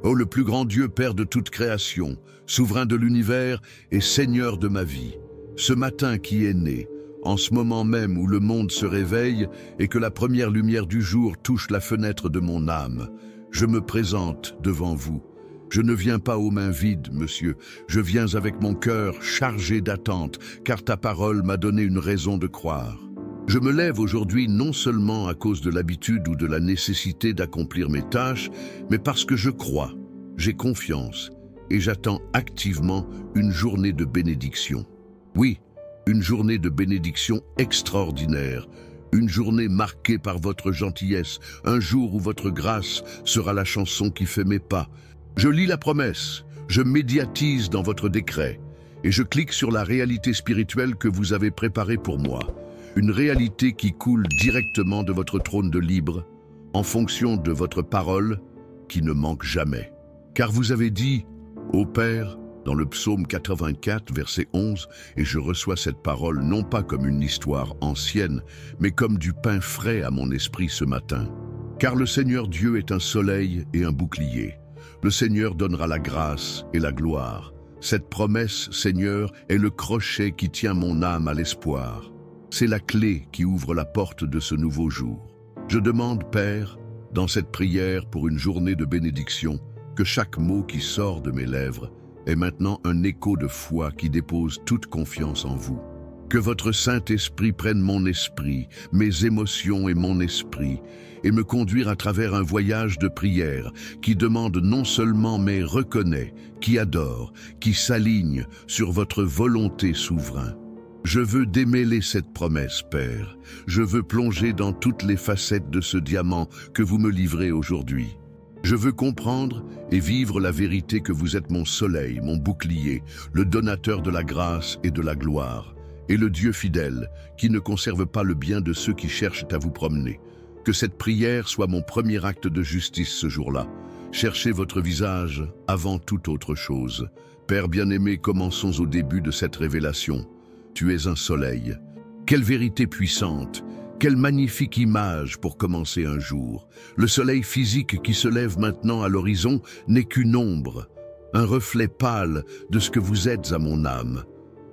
Ô le plus grand Dieu, Père de toute création, souverain de l'univers et Seigneur de ma vie, ce matin qui est né, en ce moment même où le monde se réveille et que la première lumière du jour touche la fenêtre de mon âme, je me présente devant vous. Je ne viens pas aux mains vides, monsieur, je viens avec mon cœur chargé d'attente, car ta parole m'a donné une raison de croire. Je me lève aujourd'hui non seulement à cause de l'habitude ou de la nécessité d'accomplir mes tâches, mais parce que je crois, j'ai confiance et j'attends activement une journée de bénédiction. Oui, une journée de bénédiction extraordinaire, une journée marquée par votre gentillesse, un jour où votre grâce sera la chanson qui fait mes pas. Je lis la promesse, je médiatise dans votre décret et je clique sur la réalité spirituelle que vous avez préparée pour moi. Une réalité qui coule directement de votre trône de libre, en fonction de votre parole qui ne manque jamais. Car vous avez dit, ô Père, dans le psaume 84, verset 11, et je reçois cette parole non pas comme une histoire ancienne, mais comme du pain frais à mon esprit ce matin. Car le Seigneur Dieu est un soleil et un bouclier. Le Seigneur donnera la grâce et la gloire. Cette promesse, Seigneur, est le crochet qui tient mon âme à l'espoir. C'est la clé qui ouvre la porte de ce nouveau jour. Je demande, Père, dans cette prière pour une journée de bénédiction, que chaque mot qui sort de mes lèvres est maintenant un écho de foi qui dépose toute confiance en vous. Que votre Saint-Esprit prenne mon esprit, mes émotions et mon esprit, et me conduire à travers un voyage de prière qui demande non seulement mais reconnaît, qui adore, qui s'aligne sur votre volonté souveraine. Je veux démêler cette promesse, Père. Je veux plonger dans toutes les facettes de ce diamant que vous me livrez aujourd'hui. Je veux comprendre et vivre la vérité que vous êtes mon soleil, mon bouclier, le donateur de la grâce et de la gloire, et le Dieu fidèle qui ne conserve pas le bien de ceux qui cherchent à vous promener. Que cette prière soit mon premier acte de justice ce jour-là. Cherchez votre visage avant toute autre chose. Père bien-aimé, commençons au début de cette révélation. Tu es un soleil. Quelle vérité puissante, quelle magnifique image pour commencer un jour. Le soleil physique qui se lève maintenant à l'horizon n'est qu'une ombre, un reflet pâle de ce que vous êtes à mon âme.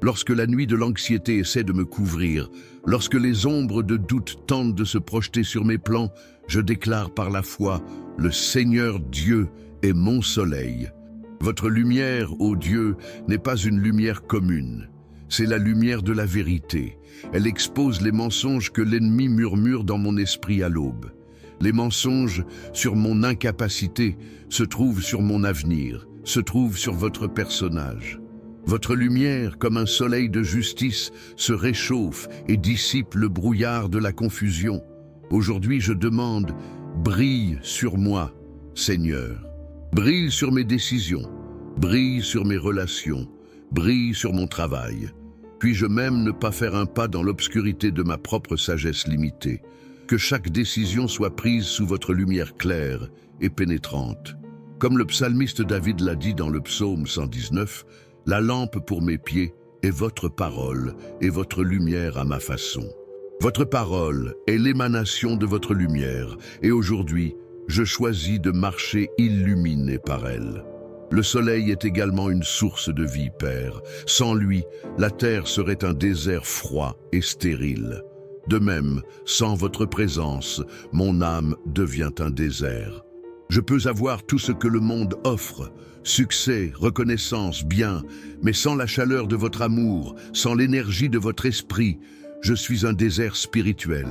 Lorsque la nuit de l'anxiété essaie de me couvrir, lorsque les ombres de doute tentent de se projeter sur mes plans, je déclare par la foi, le Seigneur Dieu est mon soleil. Votre lumière, ô Dieu, n'est pas une lumière commune. C'est la lumière de la vérité. Elle expose les mensonges que l'ennemi murmure dans mon esprit à l'aube. Les mensonges sur mon incapacité se trouvent sur mon avenir, se trouvent sur votre personnage. Votre lumière, comme un soleil de justice, se réchauffe et dissipe le brouillard de la confusion. Aujourd'hui, je demande, brille sur moi, Seigneur. Brille sur mes décisions, brille sur mes relations, brille sur mon travail. Puis-je même ne pas faire un pas dans l'obscurité de ma propre sagesse limitée? Que chaque décision soit prise sous votre lumière claire et pénétrante. Comme le psalmiste David l'a dit dans le psaume 119, « La lampe pour mes pieds est votre parole et votre lumière à ma façon. » Votre parole est l'émanation de votre lumière et aujourd'hui, je choisis de marcher illuminé par elle. Le soleil est également une source de vie, Père. Sans lui, la terre serait un désert froid et stérile. De même, sans votre présence, mon âme devient un désert. Je peux avoir tout ce que le monde offre, succès, reconnaissance, bien, mais sans la chaleur de votre amour, sans l'énergie de votre esprit, je suis un désert spirituel.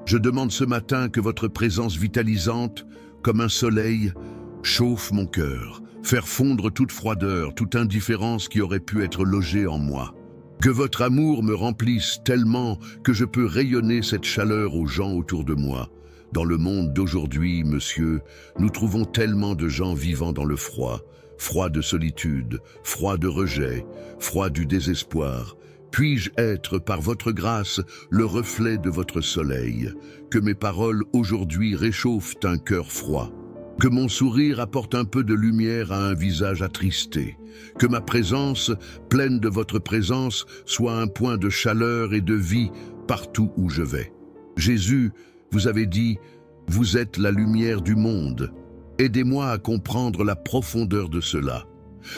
Je demande ce matin que votre présence vitalisante, comme un soleil, chauffe mon cœur, faire fondre toute froideur, toute indifférence qui aurait pu être logée en moi. Que votre amour me remplisse tellement que je peux rayonner cette chaleur aux gens autour de moi. Dans le monde d'aujourd'hui, monsieur, nous trouvons tellement de gens vivant dans le froid, froid de solitude, froid de rejet, froid du désespoir. Puis-je être, par votre grâce, le reflet de votre soleil? Que mes paroles aujourd'hui réchauffent un cœur froid. Que mon sourire apporte un peu de lumière à un visage attristé. Que ma présence, pleine de votre présence, soit un point de chaleur et de vie partout où je vais. Jésus, vous avez dit, vous êtes la lumière du monde. Aidez-moi à comprendre la profondeur de cela.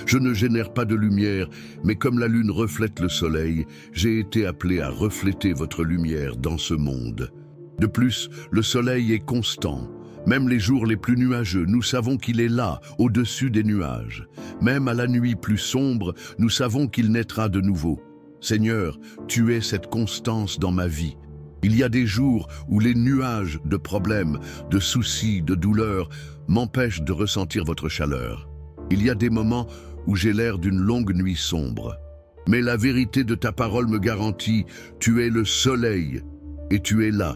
Je ne génère pas de lumière, mais comme la lune reflète le soleil, j'ai été appelé à refléter votre lumière dans ce monde. De plus, le soleil est constant. Même les jours les plus nuageux, nous savons qu'il est là, au-dessus des nuages. Même à la nuit plus sombre, nous savons qu'il naîtra de nouveau. Seigneur, tu es cette constance dans ma vie. Il y a des jours où les nuages de problèmes, de soucis, de douleurs m'empêchent de ressentir votre chaleur. Il y a des moments où j'ai l'air d'une longue nuit sombre. Mais la vérité de ta parole me garantit, tu es le soleil et tu es là.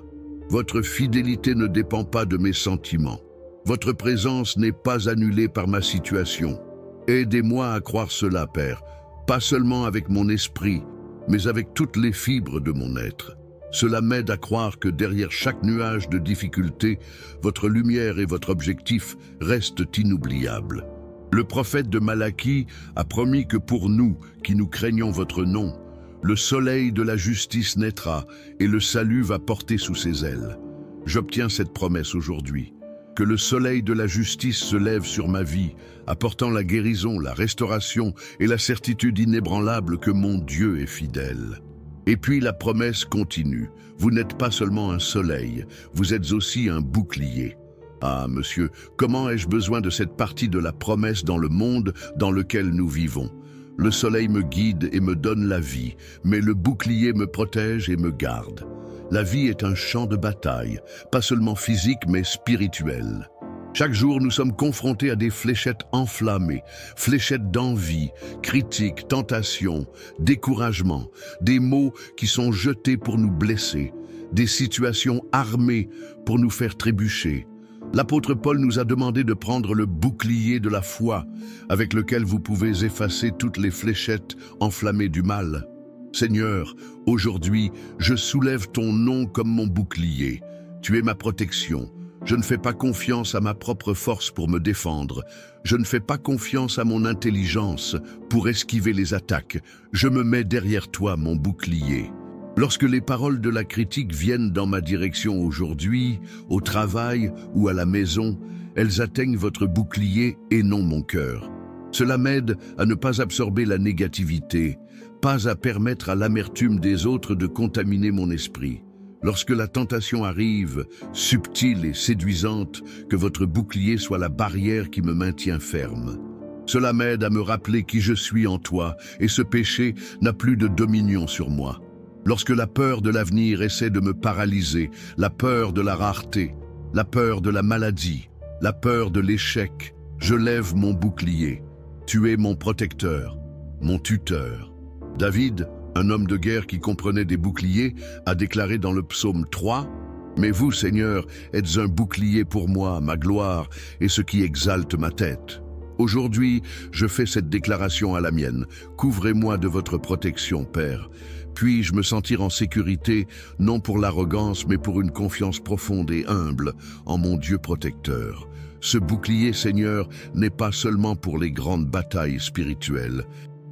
Votre fidélité ne dépend pas de mes sentiments. Votre présence n'est pas annulée par ma situation. Aidez-moi à croire cela, Père, pas seulement avec mon esprit, mais avec toutes les fibres de mon être. Cela m'aide à croire que derrière chaque nuage de difficulté, votre lumière et votre objectif restent inoubliables. Le prophète de Malachie a promis que pour nous, qui nous craignons votre nom, le soleil de la justice naîtra et le salut va porter sous ses ailes. J'obtiens cette promesse aujourd'hui, que le soleil de la justice se lève sur ma vie, apportant la guérison, la restauration et la certitude inébranlable que mon Dieu est fidèle. Et puis la promesse continue. Vous n'êtes pas seulement un soleil, vous êtes aussi un bouclier. Ah, monsieur, comment ai-je besoin de cette partie de la promesse dans le monde dans lequel nous vivons? Le soleil me guide et me donne la vie, mais le bouclier me protège et me garde. La vie est un champ de bataille, pas seulement physique mais spirituel. Chaque jour, nous sommes confrontés à des fléchettes enflammées, fléchettes d'envie, critiques, tentations, découragement, des mots qui sont jetés pour nous blesser, des situations armées pour nous faire trébucher. L'apôtre Paul nous a demandé de prendre le bouclier de la foi, avec lequel vous pouvez effacer toutes les fléchettes enflammées du mal. Seigneur, aujourd'hui, je soulève ton nom comme mon bouclier. Tu es ma protection. Je ne fais pas confiance à ma propre force pour me défendre. Je ne fais pas confiance à mon intelligence pour esquiver les attaques. Je me mets derrière toi, mon bouclier. Lorsque les paroles de la critique viennent dans ma direction aujourd'hui, au travail ou à la maison, elles atteignent votre bouclier et non mon cœur. Cela m'aide à ne pas absorber la négativité, pas à permettre à l'amertume des autres de contaminer mon esprit. Lorsque la tentation arrive, subtile et séduisante, que votre bouclier soit la barrière qui me maintient ferme. Cela m'aide à me rappeler qui je suis en toi et ce péché n'a plus de dominion sur moi. Lorsque la peur de l'avenir essaie de me paralyser, la peur de la rareté, la peur de la maladie, la peur de l'échec, je lève mon bouclier. Tu es mon protecteur, mon tuteur. David, un homme de guerre qui comprenait des boucliers, a déclaré dans le psaume 3 « Mais vous, Seigneur, êtes un bouclier pour moi, ma gloire, et ce qui exalte ma tête. » Aujourd'hui, je fais cette déclaration à la mienne. Couvrez-moi de votre protection, Père. Puis-je me sentir en sécurité, non pour l'arrogance, mais pour une confiance profonde et humble en mon Dieu protecteur. Ce bouclier, Seigneur, n'est pas seulement pour les grandes batailles spirituelles.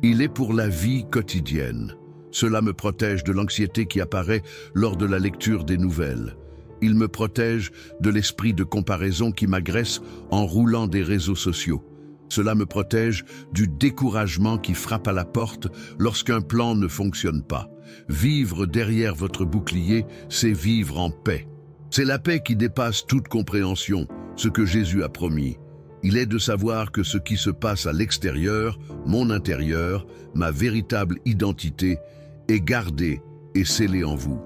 Il est pour la vie quotidienne. Cela me protège de l'anxiété qui apparaît lors de la lecture des nouvelles. Il me protège de l'esprit de comparaison qui m'agresse en roulant des réseaux sociaux. Cela me protège du découragement qui frappe à la porte lorsqu'un plan ne fonctionne pas. Vivre derrière votre bouclier, c'est vivre en paix. C'est la paix qui dépasse toute compréhension, ce que Jésus a promis. Il est de savoir que ce qui se passe à l'extérieur, mon intérieur, ma véritable identité, est gardé et scellé en vous.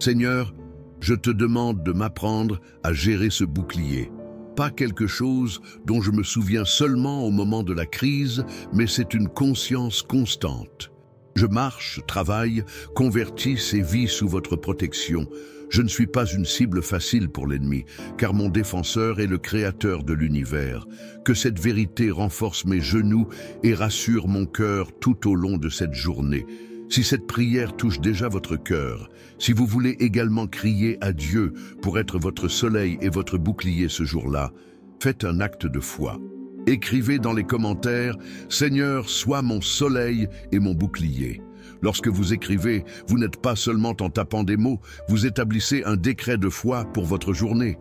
Seigneur, je te demande de m'apprendre à gérer ce bouclier. Pas quelque chose dont je me souviens seulement au moment de la crise, mais c'est une conscience constante. Je marche, travaille, convertis et vis sous votre protection. Je ne suis pas une cible facile pour l'ennemi, car mon défenseur est le créateur de l'univers. Que cette vérité renforce mes genoux et rassure mon cœur tout au long de cette journée. Si cette prière touche déjà votre cœur, si vous voulez également crier à Dieu pour être votre soleil et votre bouclier ce jour-là, faites un acte de foi. Écrivez dans les commentaires « Seigneur, sois mon soleil et mon bouclier ». Lorsque vous écrivez, vous n'êtes pas seulement en tapant des mots, vous établissez un décret de foi pour votre journée.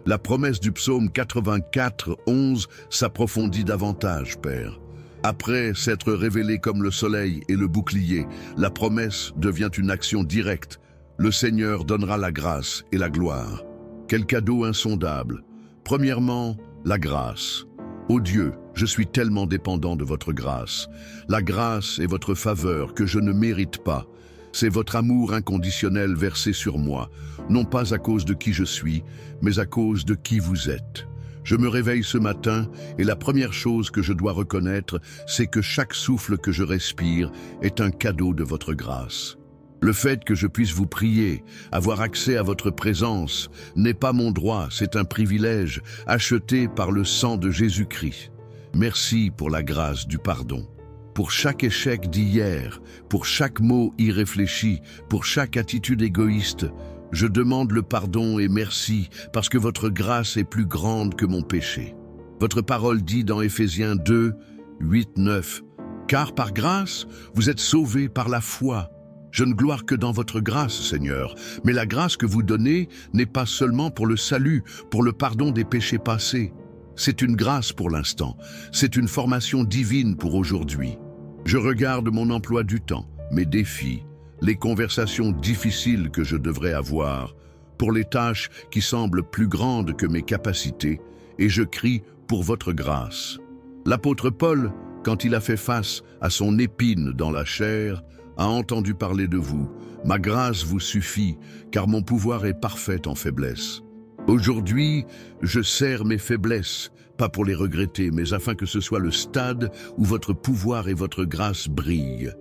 La promesse du psaume 84, 11 s'approfondit davantage, Père. Après s'être révélé comme le soleil et le bouclier, la promesse devient une action directe. Le Seigneur donnera la grâce et la gloire. Quel cadeau insondable! Premièrement, la grâce. Ô Dieu, je suis tellement dépendant de votre grâce. La grâce est votre faveur que je ne mérite pas. C'est votre amour inconditionnel versé sur moi, non pas à cause de qui je suis, mais à cause de qui vous êtes. Je me réveille ce matin et la première chose que je dois reconnaître, c'est que chaque souffle que je respire est un cadeau de votre grâce. Le fait que je puisse vous prier, avoir accès à votre présence, n'est pas mon droit, c'est un privilège acheté par le sang de Jésus-Christ. Merci pour la grâce du pardon. Pour chaque échec d'hier, pour chaque mot irréfléchi, pour chaque attitude égoïste, je demande le pardon et merci parce que votre grâce est plus grande que mon péché. Votre parole dit dans Éphésiens 2, 8, 9, « Car par grâce, vous êtes sauvés par la foi. Je ne gloire que dans votre grâce, Seigneur, mais la grâce que vous donnez n'est pas seulement pour le salut, pour le pardon des péchés passés. C'est une grâce pour l'instant, c'est une formation divine pour aujourd'hui. Je regarde mon emploi du temps, mes défis, les conversations difficiles que je devrais avoir, pour les tâches qui semblent plus grandes que mes capacités, et je crie pour votre grâce. L'apôtre Paul, quand il a fait face à son épine dans la chair, a entendu parler de vous. Ma grâce vous suffit, car mon pouvoir est parfait en faiblesse. Aujourd'hui, je sers mes faiblesses, pas pour les regretter, mais afin que ce soit le stade où votre pouvoir et votre grâce brillent.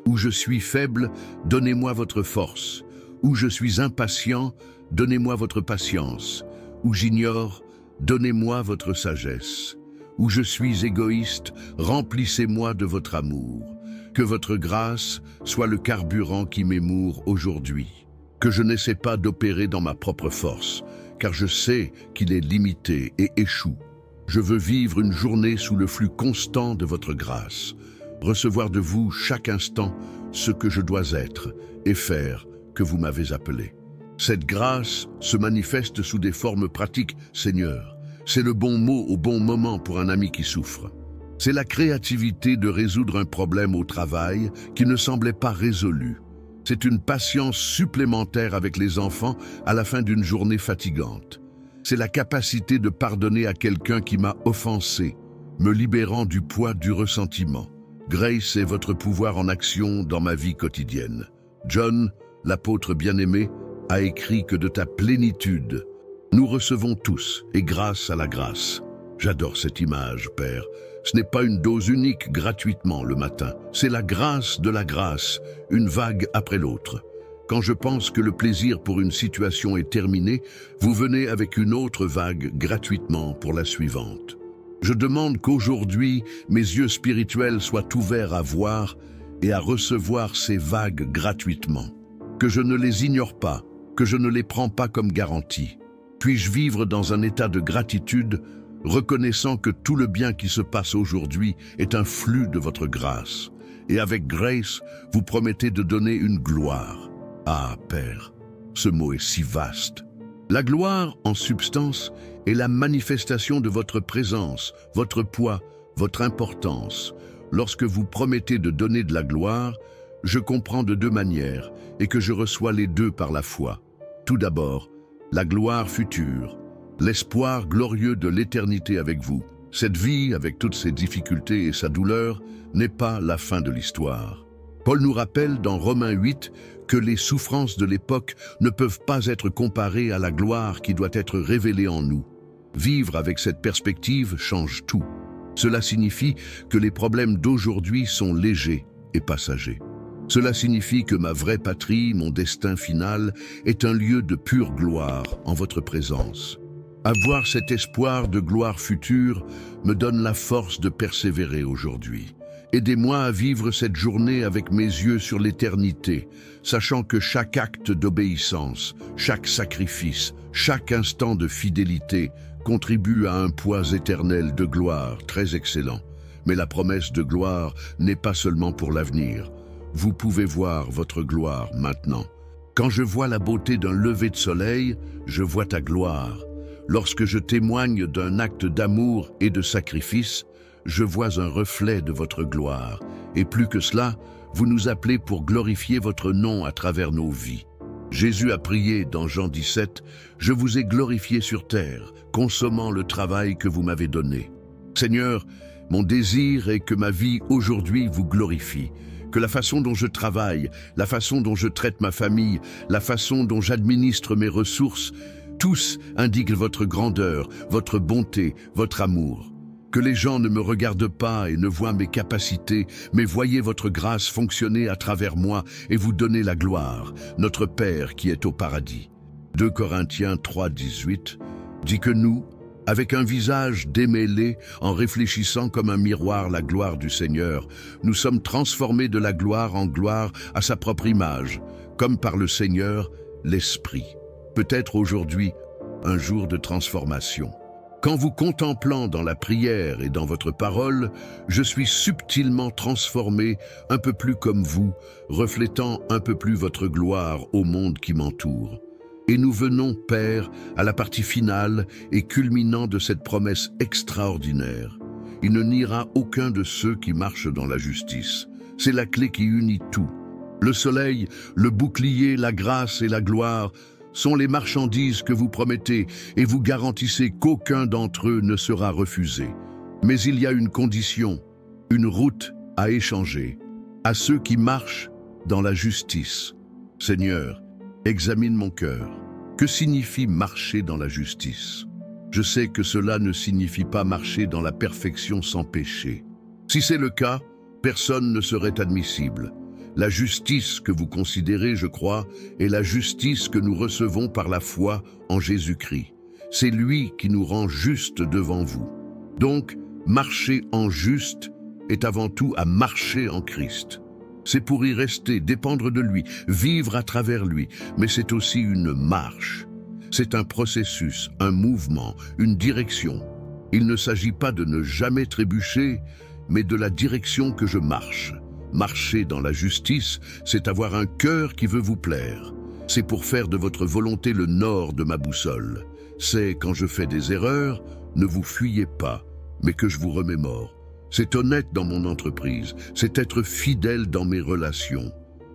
Où je suis faible, donnez-moi votre force. Où je suis impatient, donnez-moi votre patience. Où j'ignore, donnez-moi votre sagesse. Où je suis égoïste, remplissez-moi de votre amour. Que votre grâce soit le carburant qui m'émoure aujourd'hui. Que je n'essaie pas d'opérer dans ma propre force, car je sais qu'il est limité et échoue. Je veux vivre une journée sous le flux constant de votre grâce. Recevoir de vous chaque instant ce que je dois être et faire que vous m'avez appelé. Cette grâce se manifeste sous des formes pratiques, Seigneur. C'est le bon mot au bon moment pour un ami qui souffre. C'est la créativité de résoudre un problème au travail qui ne semblait pas résolu. C'est une patience supplémentaire avec les enfants à la fin d'une journée fatigante. C'est la capacité de pardonner à quelqu'un qui m'a offensé, me libérant du poids du ressentiment. Grace est votre pouvoir en action dans ma vie quotidienne. John, l'apôtre bien-aimé, a écrit que de ta plénitude, nous recevons tous, et grâce à la grâce. J'adore cette image, Père. Ce n'est pas une dose unique gratuitement le matin. C'est la grâce de la grâce, une vague après l'autre. Quand je pense que le plaisir pour une situation est terminé, vous venez avec une autre vague gratuitement pour la suivante. Je demande qu'aujourd'hui, mes yeux spirituels soient ouverts à voir et à recevoir ces vagues gratuitement. Que je ne les ignore pas, que je ne les prends pas comme garantie. Puis-je vivre dans un état de gratitude, reconnaissant que tout le bien qui se passe aujourd'hui est un flux de votre grâce. Et avec Grace, vous promettez de donner une gloire. Ah, Père, ce mot est si vaste. La gloire, en substance, est la manifestation de votre présence, votre poids, votre importance. Lorsque vous promettez de donner de la gloire, je comprends de deux manières et que je reçois les deux par la foi. Tout d'abord, la gloire future, l'espoir glorieux de l'éternité avec vous. Cette vie, avec toutes ses difficultés et sa douleur, n'est pas la fin de l'histoire. Paul nous rappelle dans Romains 8 que les souffrances de l'époque ne peuvent pas être comparées à la gloire qui doit être révélée en nous. Vivre avec cette perspective change tout. Cela signifie que les problèmes d'aujourd'hui sont légers et passagers. Cela signifie que ma vraie patrie, mon destin final, est un lieu de pure gloire en votre présence. Avoir cet espoir de gloire future me donne la force de persévérer aujourd'hui. Aidez-moi à vivre cette journée avec mes yeux sur l'éternité, sachant que chaque acte d'obéissance, chaque sacrifice, chaque instant de fidélité contribue à un poids éternel de gloire très excellent. Mais la promesse de gloire n'est pas seulement pour l'avenir. Vous pouvez voir votre gloire maintenant. Quand je vois la beauté d'un lever de soleil, je vois ta gloire. Lorsque je témoigne d'un acte d'amour et de sacrifice, je vois un reflet de votre gloire. Et plus que cela, vous nous appelez pour glorifier votre nom à travers nos vies. Jésus a prié dans Jean 17, « Je vous ai glorifié sur terre, consommant le travail que vous m'avez donné. » Seigneur, mon désir est que ma vie aujourd'hui vous glorifie, que la façon dont je travaille, la façon dont je traite ma famille, la façon dont j'administre mes ressources, tous indiquent votre grandeur, votre bonté, votre amour. Que les gens ne me regardent pas et ne voient mes capacités, mais voyez votre grâce fonctionner à travers moi et vous donner la gloire, notre Père qui est au paradis. 2 Corinthiens 3, 18 dit que nous, avec un visage démêlé, en réfléchissant comme un miroir la gloire du Seigneur, nous sommes transformés de la gloire en gloire à sa propre image, comme par le Seigneur, l'Esprit. Peut-être aujourd'hui, un jour de transformation. Qu'en vous contemplant dans la prière et dans votre parole, je suis subtilement transformé, un peu plus comme vous, reflétant un peu plus votre gloire au monde qui m'entoure. Et nous venons, Père, à la partie finale et culminant de cette promesse extraordinaire. Il ne niera aucun de ceux qui marchent dans la justice. C'est la clé qui unit tout. Le soleil, le bouclier, la grâce et la gloire sont les marchandises que vous promettez et vous garantissez qu'aucun d'entre eux ne sera refusé. Mais il y a une condition, une route à échanger, à ceux qui marchent dans la justice. Seigneur, examine mon cœur. Que signifie marcher dans la justice? Je sais que cela ne signifie pas marcher dans la perfection sans péché. Si c'est le cas, personne ne serait admissible. La justice que vous considérez, je crois, est la justice que nous recevons par la foi en Jésus-Christ. C'est lui qui nous rend justes devant vous. Donc, marcher en juste est avant tout à marcher en Christ. C'est pour y rester, dépendre de lui, vivre à travers lui, mais c'est aussi une marche. C'est un processus, un mouvement, une direction. Il ne s'agit pas de ne jamais trébucher, mais de la direction que je marche. Marcher dans la justice, c'est avoir un cœur qui veut vous plaire. C'est pour faire de votre volonté le nord de ma boussole. C'est quand je fais des erreurs, ne vous fuyez pas, mais que je vous remémore. C'est honnête dans mon entreprise, c'est être fidèle dans mes relations.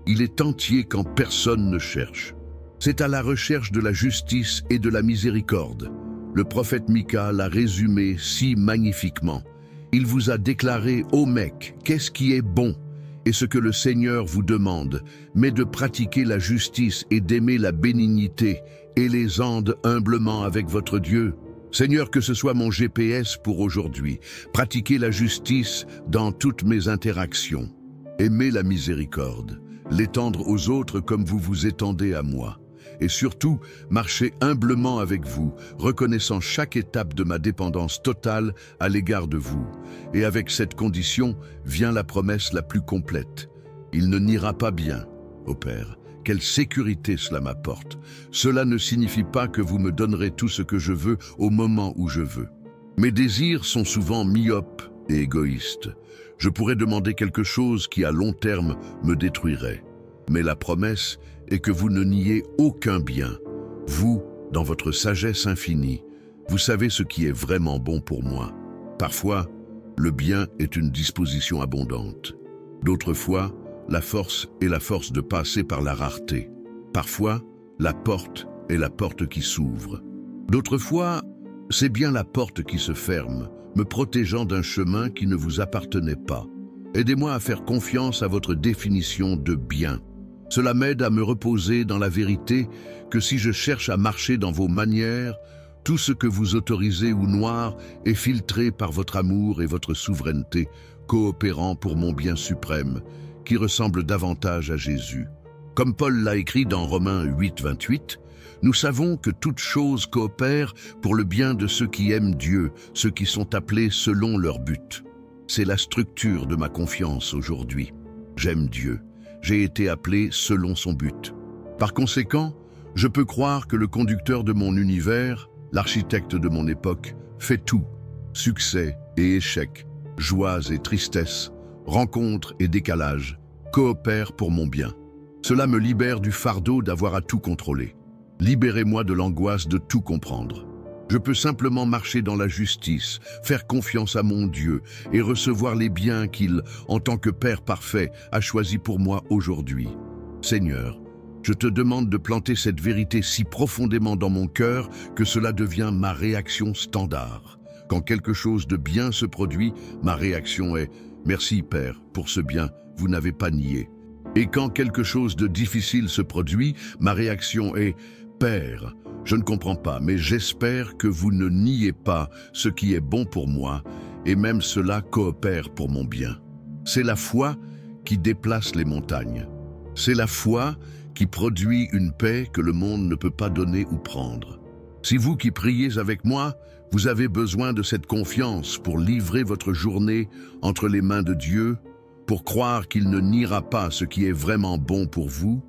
Il est entier quand personne ne cherche. C'est à la recherche de la justice et de la miséricorde. Le prophète Mika l'a résumé si magnifiquement. Il vous a déclaré, ô mec, qu'est-ce qui est bon? Et ce que le Seigneur vous demande, mais de pratiquer la justice et d'aimer la bénignité et les andes humblement avec votre Dieu. Seigneur, que ce soit mon GPS pour aujourd'hui, pratiquer la justice dans toutes mes interactions, aimer la miséricorde, l'étendre aux autres comme vous vous étendez à moi, et surtout marcher humblement avec vous, reconnaissant chaque étape de ma dépendance totale à l'égard de vous. Et avec cette condition vient la promesse la plus complète. Il ne n'ira pas bien, ô Père. Quelle sécurité cela m'apporte. Cela ne signifie pas que vous me donnerez tout ce que je veux au moment où je veux. Mes désirs sont souvent myopes et égoïstes. Je pourrais demander quelque chose qui à long terme me détruirait. Mais la promesse est que vous ne niez aucun bien. Vous, dans votre sagesse infinie, vous savez ce qui est vraiment bon pour moi. Parfois, le bien est une disposition abondante. D'autres fois, la force est la force de passer par la rareté. Parfois, la porte est la porte qui s'ouvre. D'autres fois, c'est bien la porte qui se ferme, me protégeant d'un chemin qui ne vous appartenait pas. Aidez-moi à faire confiance à votre définition de bien. Cela m'aide à me reposer dans la vérité que si je cherche à marcher dans vos manières, tout ce que vous autorisez ou noir est filtré par votre amour et votre souveraineté, coopérant pour mon bien suprême, qui ressemble davantage à Jésus. Comme Paul l'a écrit dans Romains 8, 28, nous savons que toute chose coopère pour le bien de ceux qui aiment Dieu, ceux qui sont appelés selon leur but. C'est la structure de ma confiance aujourd'hui. J'aime Dieu. J'ai été appelé selon son but. Par conséquent, je peux croire que le conducteur de mon univers, l'architecte de mon époque, fait tout. Succès et échecs, joies et tristesses, rencontres et décalages, coopèrent pour mon bien. Cela me libère du fardeau d'avoir à tout contrôler. Libérez-moi de l'angoisse de tout comprendre. Je peux simplement marcher dans la justice, faire confiance à mon Dieu et recevoir les biens qu'il, en tant que Père parfait, a choisis pour moi aujourd'hui. Seigneur, je te demande de planter cette vérité si profondément dans mon cœur que cela devient ma réaction standard. Quand quelque chose de bien se produit, ma réaction est « Merci Père, pour ce bien, vous n'avez pas nié ». Et quand quelque chose de difficile se produit, ma réaction est « Père, je ne comprends pas, mais j'espère que vous ne niez pas ce qui est bon pour moi, et même cela coopère pour mon bien. » C'est la foi qui déplace les montagnes. C'est la foi qui produit une paix que le monde ne peut pas donner ou prendre. Si vous qui priez avec moi, vous avez besoin de cette confiance pour livrer votre journée entre les mains de Dieu, pour croire qu'il ne niera pas ce qui est vraiment bon pour vous,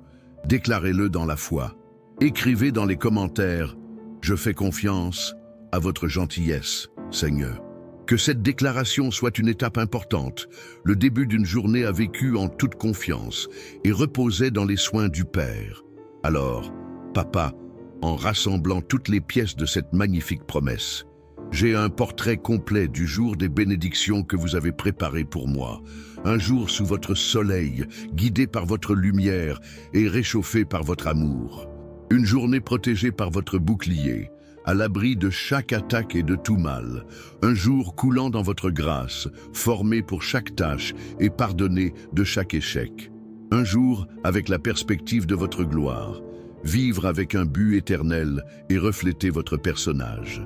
déclarez-le dans la foi. Écrivez dans les commentaires « Je fais confiance à votre gentillesse, Seigneur ». Que cette déclaration soit une étape importante, le début d'une journée à vécu en toute confiance et reposait dans les soins du Père. Alors, Papa, en rassemblant toutes les pièces de cette magnifique promesse, j'ai un portrait complet du jour des bénédictions que vous avez préparé pour moi. Un jour sous votre soleil, guidé par votre lumière et réchauffé par votre amour. Une journée protégée par votre bouclier, à l'abri de chaque attaque et de tout mal. Un jour coulant dans votre grâce, formé pour chaque tâche et pardonné de chaque échec. Un jour avec la perspective de votre gloire, vivre avec un but éternel et refléter votre personnage.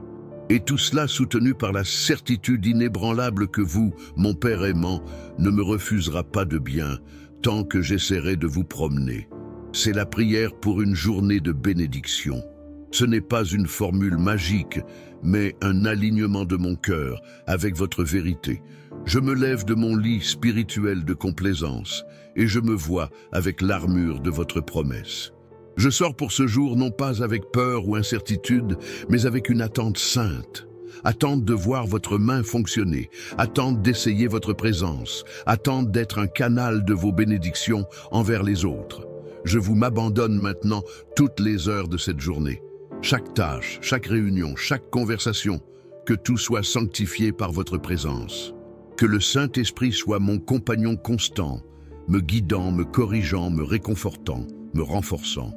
Et tout cela soutenu par la certitude inébranlable que vous, mon Père aimant, ne me refusera pas de bien, tant que j'essaierai de vous promener. C'est la prière pour une journée de bénédiction. Ce n'est pas une formule magique, mais un alignement de mon cœur avec votre vérité. Je me lève de mon lit spirituel de complaisance et je me vois avec l'armure de votre promesse. Je sors pour ce jour non pas avec peur ou incertitude, mais avec une attente sainte. Attente de voir votre main fonctionner, attente d'essayer votre présence, attente d'être un canal de vos bénédictions envers les autres. Je vous m'abandonne maintenant toutes les heures de cette journée. Chaque tâche, chaque réunion, chaque conversation, que tout soit sanctifié par votre présence. Que le Saint-Esprit soit mon compagnon constant, me guidant, me corrigeant, me réconfortant, me renforçant.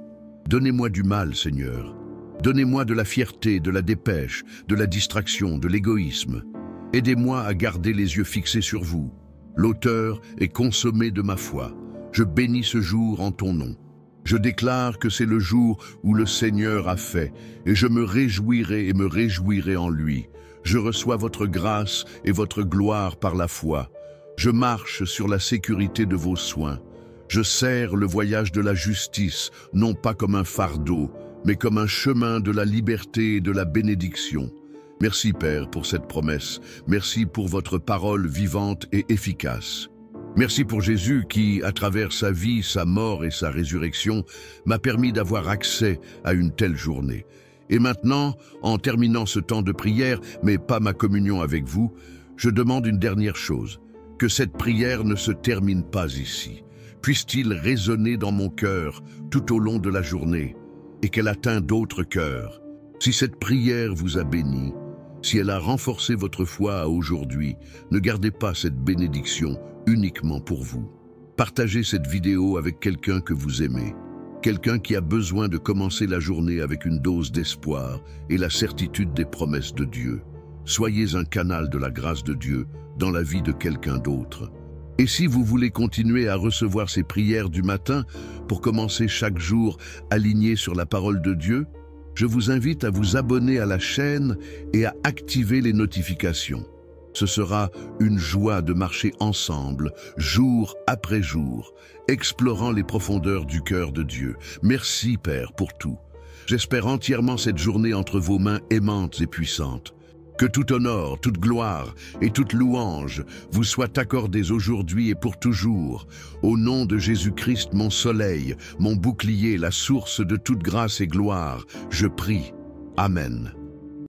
Donnez-moi du mal, Seigneur. Donnez-moi de la fierté, de la dépêche, de la distraction, de l'égoïsme. Aidez-moi à garder les yeux fixés sur vous, l'auteur et consommé de ma foi. Je bénis ce jour en ton nom. Je déclare que c'est le jour où le Seigneur a fait, et je me réjouirai et me réjouirai en lui. Je reçois votre grâce et votre gloire par la foi. Je marche sur la sécurité de vos soins. Je serre le voyage de la justice, non pas comme un fardeau, mais comme un chemin de la liberté et de la bénédiction. Merci Père pour cette promesse. Merci pour votre parole vivante et efficace. Merci pour Jésus qui, à travers sa vie, sa mort et sa résurrection, m'a permis d'avoir accès à une telle journée. Et maintenant, en terminant ce temps de prière, mais pas ma communion avec vous, je demande une dernière chose, que cette prière ne se termine pas ici. Puisse-t-il résonner dans mon cœur tout au long de la journée et qu'elle atteint d'autres cœurs. Si cette prière vous a béni, si elle a renforcé votre foi à aujourd'hui, ne gardez pas cette bénédiction uniquement pour vous. Partagez cette vidéo avec quelqu'un que vous aimez, quelqu'un qui a besoin de commencer la journée avec une dose d'espoir et la certitude des promesses de Dieu. Soyez un canal de la grâce de Dieu dans la vie de quelqu'un d'autre. Et si vous voulez continuer à recevoir ces prières du matin pour commencer chaque jour aligné sur la parole de Dieu, je vous invite à vous abonner à la chaîne et à activer les notifications. Ce sera une joie de marcher ensemble, jour après jour, explorant les profondeurs du cœur de Dieu. Merci Père pour tout. J'espère entièrement cette journée entre vos mains aimantes et puissantes. Que tout honneur, toute gloire et toute louange vous soient accordées aujourd'hui et pour toujours. Au nom de Jésus-Christ, mon soleil, mon bouclier, la source de toute grâce et gloire, je prie. Amen.